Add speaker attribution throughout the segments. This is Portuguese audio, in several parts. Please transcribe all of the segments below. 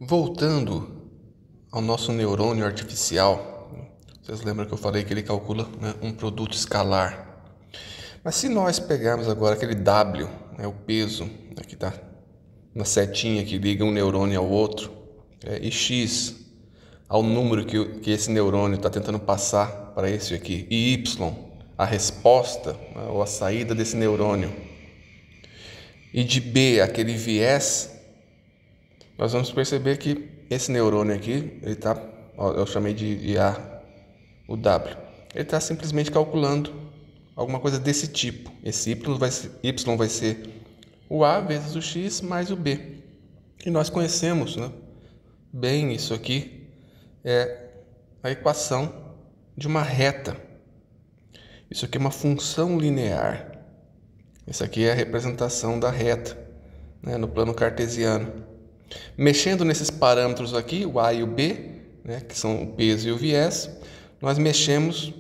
Speaker 1: Voltando ao nosso neurônio artificial, vocês lembram que eu falei que ele calcula, né, um produto escalar. Mas se nós pegarmos agora aquele W, o peso, que está na setinha que liga um neurônio ao outro, e X ao número que esse neurônio está tentando passar para esse aqui, e Y, a resposta, né, ou a saída desse neurônio, e de B, aquele viés, nós vamos perceber que esse neurônio aqui, ele está, eu chamei de A, o W, ele está simplesmente calculando alguma coisa desse tipo. Esse Y vai ser o A vezes o X mais o B. E nós conhecemos, né, bem isso aqui, é a equação de uma reta. Isso aqui é uma função linear. Isso aqui é a representação da reta, né, no plano cartesiano. Mexendo nesses parâmetros aqui, o A e o B, né, que são o peso e o viés, nós mexemos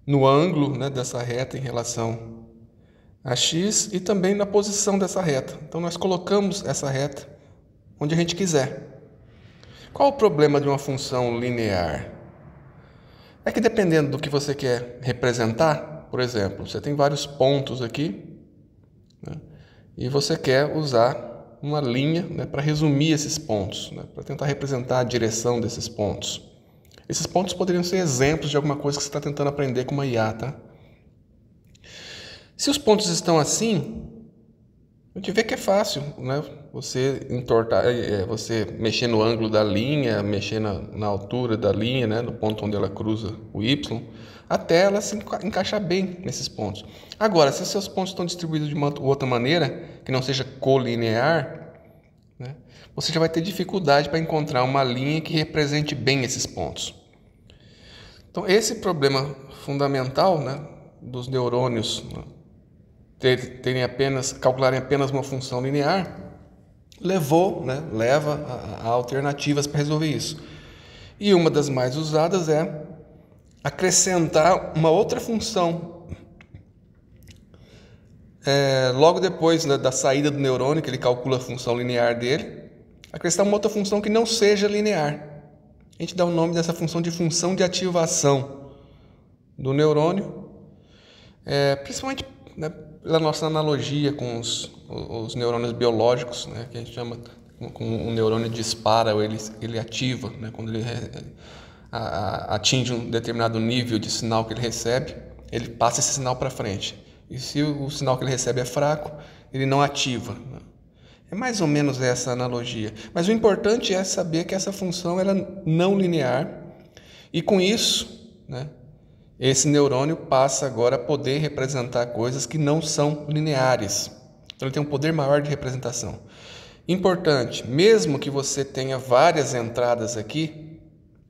Speaker 1: no ângulo, né, dessa reta em relação a X e também na posição dessa reta. Então nós colocamos essa reta onde a gente quiser. Qual o problema de uma função linear? É que dependendo do que você quer representar, por exemplo, você tem vários pontos aqui, né, e você quer usar uma linha, né, para resumir esses pontos, né, para tentar representar a direção desses pontos. Esses pontos poderiam ser exemplos de alguma coisa que você está tentando aprender com uma IA, tá? Se os pontos estão assim, a gente vê que é fácil, né? Você entortar, você mexer no ângulo da linha, mexer na altura da linha, né, no ponto onde ela cruza o Y, até ela se encaixar bem nesses pontos. Agora, se seus pontos estão distribuídos de uma outra maneira, que não seja colinear, né, você já vai ter dificuldade para encontrar uma linha que represente bem esses pontos. Então, esse problema fundamental, né, dos neurônios, né, calcularem apenas uma função linear, leva a alternativas para resolver isso. E uma das mais usadas é acrescentar uma outra função. Logo depois, né, da saída do neurônio, que ele calcula a função linear dele, acrescentar uma outra função que não seja linear. A gente dá o nome dessa função de ativação do neurônio, principalmente, né, pela nossa analogia com os neurônios biológicos, né, que a gente chama, com um neurônio dispara ou ele ativa, né, quando ele atinge um determinado nível de sinal que ele recebe, ele passa esse sinal para frente. E se o sinal que ele recebe é fraco, ele não ativa, né? É mais ou menos essa analogia. Mas o importante é saber que essa função ela é não linear e com isso, né, esse neurônio passa agora a poder representar coisas que não são lineares. Então ele tem um poder maior de representação. Importante, mesmo que você tenha várias entradas aqui,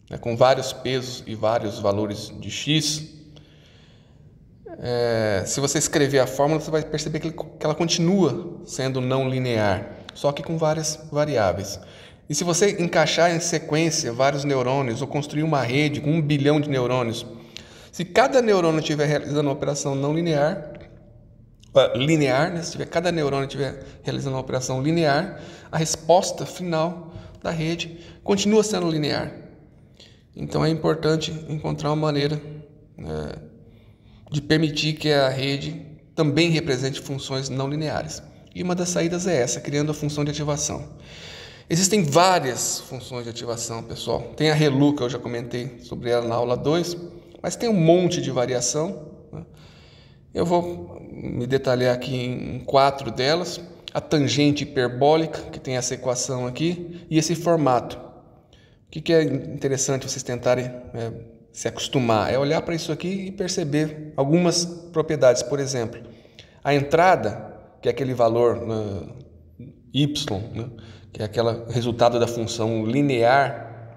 Speaker 1: né, com vários pesos e vários valores de X, se você escrever a fórmula, você vai perceber que ela continua sendo não linear, só que com várias variáveis. E se você encaixar em sequência vários neurônios ou construir uma rede com 1 bilhão de neurônios, se cada neurônio estiver realizando uma operação não linear, né? Se cada neurônio estiver realizando uma operação linear, a resposta final da rede continua sendo linear. Então é importante encontrar uma maneira de permitir que a rede também represente funções não lineares. E uma das saídas é essa, criando a função de ativação. Existem várias funções de ativação, pessoal. Tem a ReLU, que eu já comentei sobre ela na aula 2, mas tem um monte de variação, né? Eu vou me detalhar aqui em 4 delas. A tangente hiperbólica, que tem essa equação aqui, e esse formato. O que é interessante vocês tentarem se acostumar? É olhar para isso aqui e perceber algumas propriedades. Por exemplo, a entrada, que é aquele valor Y, né, que é aquele resultado da função linear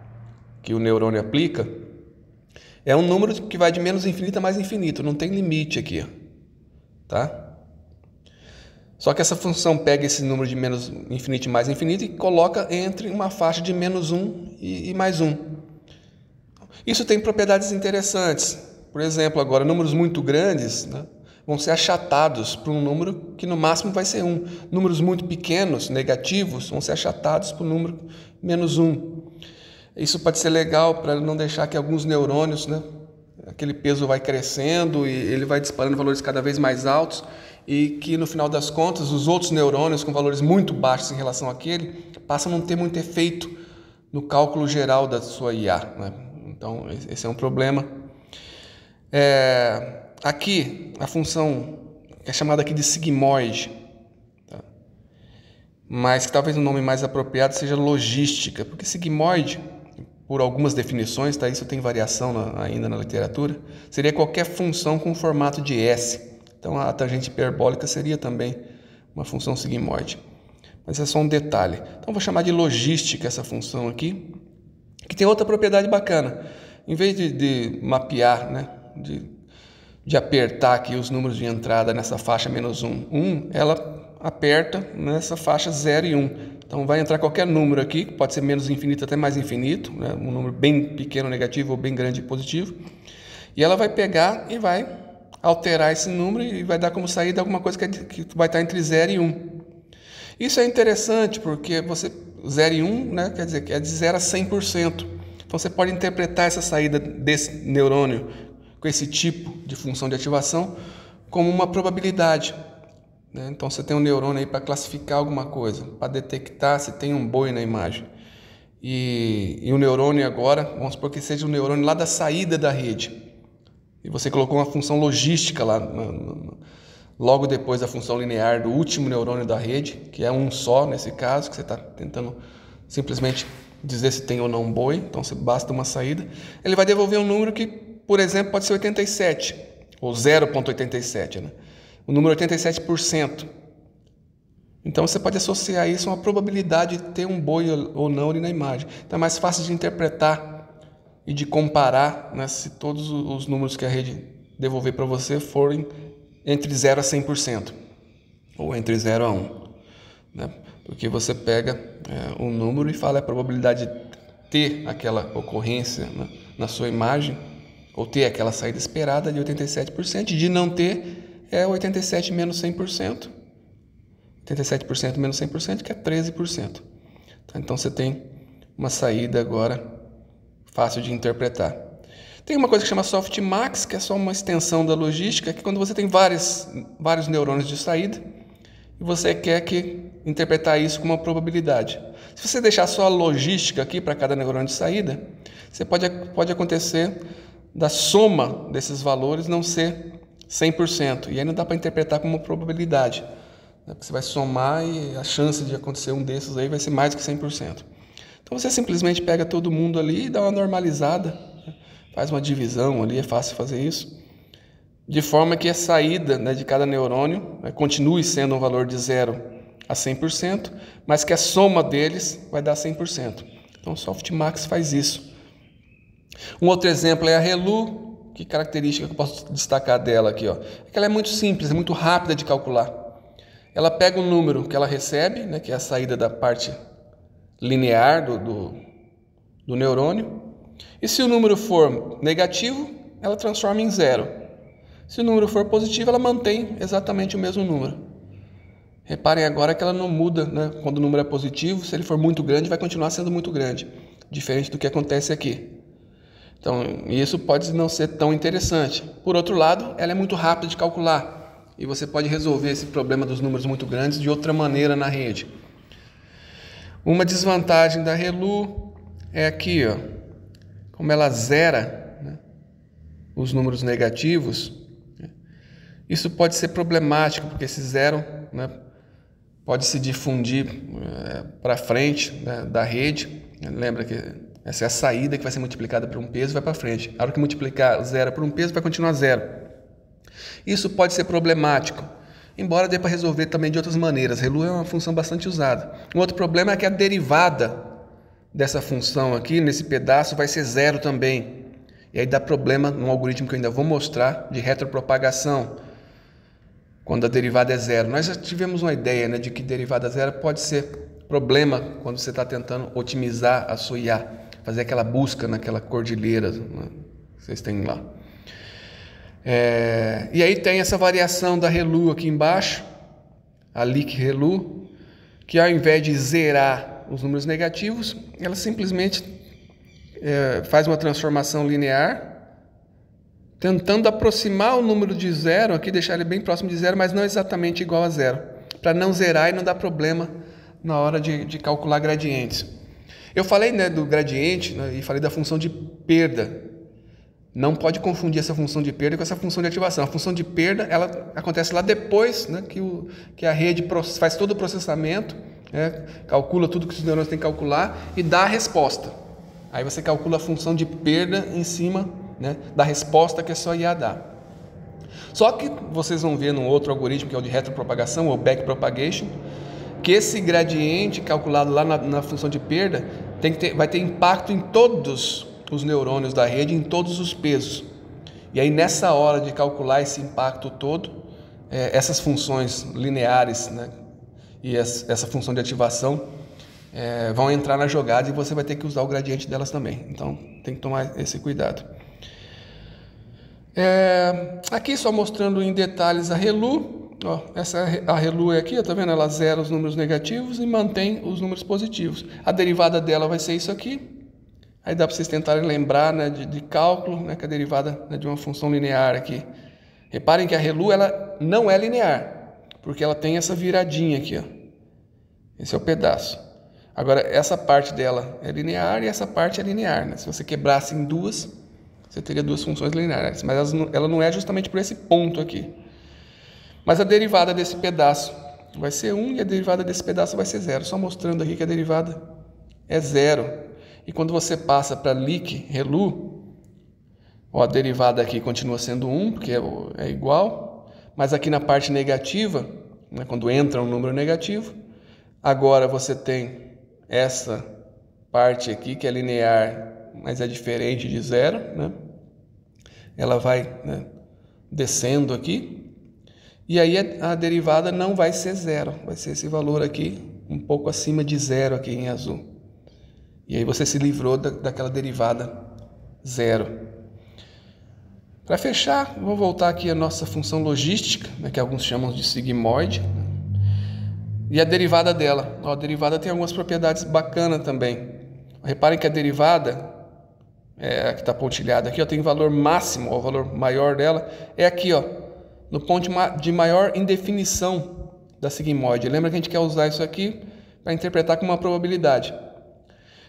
Speaker 1: que o neurônio aplica, é um número que vai de menos infinito a mais infinito, não tem limite aqui, tá? Só que essa função pega esse número de menos infinito e mais infinito e coloca entre uma faixa de menos 1 e mais 1. Isso tem propriedades interessantes. Por exemplo, agora, números muito grandes, né, vão ser achatados para um número que no máximo vai ser 1. Números muito pequenos, negativos, vão ser achatados para um número menos 1. Isso pode ser legal para não deixar que alguns neurônios, né, aquele peso vai crescendo e ele vai disparando valores cada vez mais altos e que no final das contas os outros neurônios com valores muito baixos em relação àquele passam a não ter muito efeito no cálculo geral da sua IA, né? Então esse é um problema. Aqui a função é chamada aqui de sigmoide, tá? Mas que talvez o nome mais apropriado seja logística, porque sigmoide, por algumas definições, tá? Isso tem variação ainda na literatura, seria qualquer função com formato de S. Então a tangente hiperbólica seria também uma função sigmoide. Mas é só um detalhe. Então vou chamar de logística essa função aqui, que tem outra propriedade bacana. Em vez de mapear, né, de apertar aqui os números de entrada nessa faixa menos 1, 1, ela aperta nessa faixa 0 e 1. Então vai entrar qualquer número aqui, que pode ser menos infinito até mais infinito, né, um número bem pequeno negativo ou bem grande positivo. E ela vai pegar e vai alterar esse número e vai dar como saída alguma coisa que vai estar entre 0 e 1. Isso é interessante porque 0 e 1, né, quer dizer que é de 0 a 100%. Então você pode interpretar essa saída desse neurônio com esse tipo de função de ativação como uma probabilidade, né? Então você tem um neurônio aí para classificar alguma coisa, para detectar se tem um boi na imagem. E o neurônio agora, vamos supor que seja um neurônio lá da saída da rede. E você colocou uma função logística lá, logo depois da função linear do último neurônio da rede, que é um só nesse caso, que você está tentando simplesmente dizer se tem ou não um boi, então basta uma saída. Ele vai devolver um número que, por exemplo, pode ser 87, ou 0,87, né? O número 87%. Então você pode associar isso a uma probabilidade de ter um boi ou não ali na imagem. Então é mais fácil de interpretar e de comparar, né, se todos os números que a rede devolver para você forem entre 0 a 100%, ou entre 0 a 1, né? Porque você pega um número e fala a probabilidade de ter aquela ocorrência, né, na sua imagem, ou ter aquela saída esperada de 87%, e de não ter é 87 menos 100%. 87% menos 100%, que é 13%. Então você tem uma saída agora fácil de interpretar. Tem uma coisa que chama softmax, que é só uma extensão da logística, que quando você tem vários neurônios de saída e você quer interpretar isso com uma probabilidade. Se você deixar só a logística aqui para cada neurônio de saída, pode acontecer da soma desses valores não ser 100%, e aí não dá para interpretar como uma probabilidade, né? Porque você vai somar e a chance de acontecer um desses aí vai ser mais que 100%. Então você simplesmente pega todo mundo ali e dá uma normalizada, né? Faz uma divisão ali, é fácil fazer isso, de forma que a saída, né, de cada neurônio, né, continue sendo um valor de 0 a 100%, mas que a soma deles vai dar 100%. Então o softmax faz isso. Um outro exemplo é a ReLU. Que característica que eu posso destacar dela aqui, ó? É que ela é muito simples, é muito rápida de calcular. Ela pega o número que ela recebe, né, que é a saída da parte linear do neurônio, e se o número for negativo, ela transforma em 0. Se o número for positivo, ela mantém exatamente o mesmo número. Reparem agora que ela não muda, né? Quando o número é positivo, se ele for muito grande, vai continuar sendo muito grande, diferente do que acontece aqui. Então, isso pode não ser tão interessante. Por outro lado, ela é muito rápida de calcular e você pode resolver esse problema dos números muito grandes de outra maneira na rede. Uma desvantagem da ReLU é aqui, ó, como ela zera, né, os números negativos, né, isso pode ser problemático, porque esse zero, né, pode se difundir para frente, né, da rede. Lembra que essa é a saída que vai ser multiplicada por um peso e vai para frente. A hora que multiplicar 0 por um peso, vai continuar 0. Isso pode ser problemático, embora dê para resolver também de outras maneiras. ReLU é uma função bastante usada. Um outro problema é que a derivada dessa função aqui, nesse pedaço, vai ser 0 também. E aí dá problema num algoritmo que eu ainda vou mostrar, de retropropagação, quando a derivada é 0. Nós já tivemos uma ideia, né, de que derivada 0 pode ser problema quando você está tentando otimizar a sua IA. Fazer aquela busca naquela cordilheira, né, que vocês têm lá. E aí tem essa variação da ReLU aqui embaixo, a Liq ReLU, que ao invés de zerar os números negativos, ela simplesmente faz uma transformação linear, tentando aproximar o número de zero, aqui deixar ele bem próximo de zero, mas não exatamente igual a zero, para não zerar e não dar problema na hora de calcular gradientes. Eu falei, né, do gradiente, né, e falei da função de perda. Não pode confundir essa função de perda com essa função de ativação. A função de perda, ela acontece lá depois, né, que a rede faz todo o processamento, né, calcula tudo que os neurônios têm que calcular e dá a resposta. Aí você calcula a função de perda em cima, né, da resposta que a sua IA dá. Só que vocês vão ver num outro algoritmo, que é o de retropropagação, ou backpropagation, que esse gradiente calculado lá na função de perda vai ter impacto em todos os neurônios da rede, em todos os pesos. E aí nessa hora de calcular esse impacto todo, essas funções lineares, né, e essa função de ativação vão entrar na jogada e você vai ter que usar o gradiente delas também. Então tem que tomar esse cuidado. Aqui só mostrando em detalhes a ReLU. Ó, a ReLU é aqui, tá vendo? Ela zera os números negativos e mantém os números positivos. A derivada dela vai ser isso aqui. Aí dá para vocês tentarem lembrar, né, de cálculo, né, que a derivada, né, de uma função linear aqui. Reparem que a ReLU ela não é linear, porque ela tem essa viradinha aqui. Ó. Esse é o pedaço. Agora, essa parte dela é linear e essa parte é linear. Né? Se você quebrasse em duas, você teria duas funções lineares. Mas ela não é justamente por esse ponto aqui. Mas a derivada desse pedaço vai ser 1 e a derivada desse pedaço vai ser 0. Só mostrando aqui que a derivada é 0. E quando você passa para leak, ReLU, ó, a derivada aqui continua sendo 1, porque é igual. Mas aqui na parte negativa, né, quando entra um número negativo, agora você tem essa parte aqui que é linear, mas é diferente de 0. Né? Ela vai, né, descendo aqui. E aí a derivada não vai ser 0, vai ser esse valor aqui, um pouco acima de 0 aqui em azul. E aí você se livrou daquela derivada 0. Para fechar, vou voltar aqui à nossa função logística, né, que alguns chamam de sigmoide. E a derivada dela. Ó, a derivada tem algumas propriedades bacanas também. Reparem que a derivada, que está pontilhada aqui, ó, tem valor máximo, ó, o valor maior dela é aqui, ó, no ponto de maior indefinição da sigmoide. Lembra que a gente quer usar isso aqui para interpretar como uma probabilidade.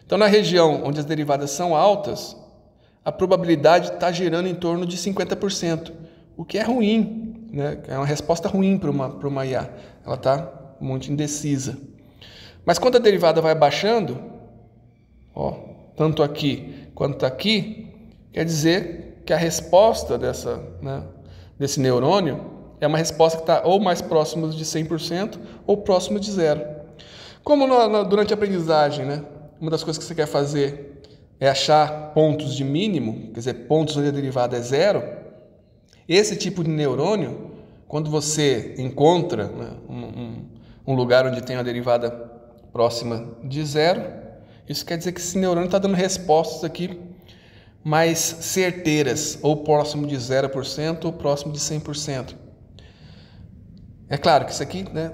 Speaker 1: Então, na região onde as derivadas são altas, a probabilidade está girando em torno de 50%, o que é ruim, né? É uma resposta ruim para uma IA. Ela está muito indecisa. Mas quando a derivada vai baixando, ó, tanto aqui quanto aqui, quer dizer que a resposta desse neurônio é uma resposta que está ou mais próxima de 100% ou próxima de 0. Como durante a aprendizagem, né, uma das coisas que você quer fazer é achar pontos de mínimo, quer dizer, pontos onde a derivada é 0, esse tipo de neurônio, quando você encontra, né, um lugar onde tem uma derivada próxima de 0, isso quer dizer que esse neurônio está dando respostas aqui mais certeiras, ou próximo de 0% ou próximo de 100%. É claro que isso aqui, né,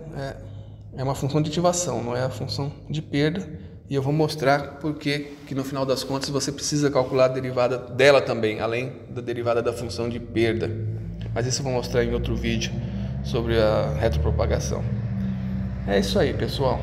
Speaker 1: é uma função de ativação, não é a função de perda, e eu vou mostrar por que no final das contas você precisa calcular a derivada dela também, além da derivada da função de perda. Mas isso eu vou mostrar em outro vídeo sobre a retropropagação. É isso aí, pessoal.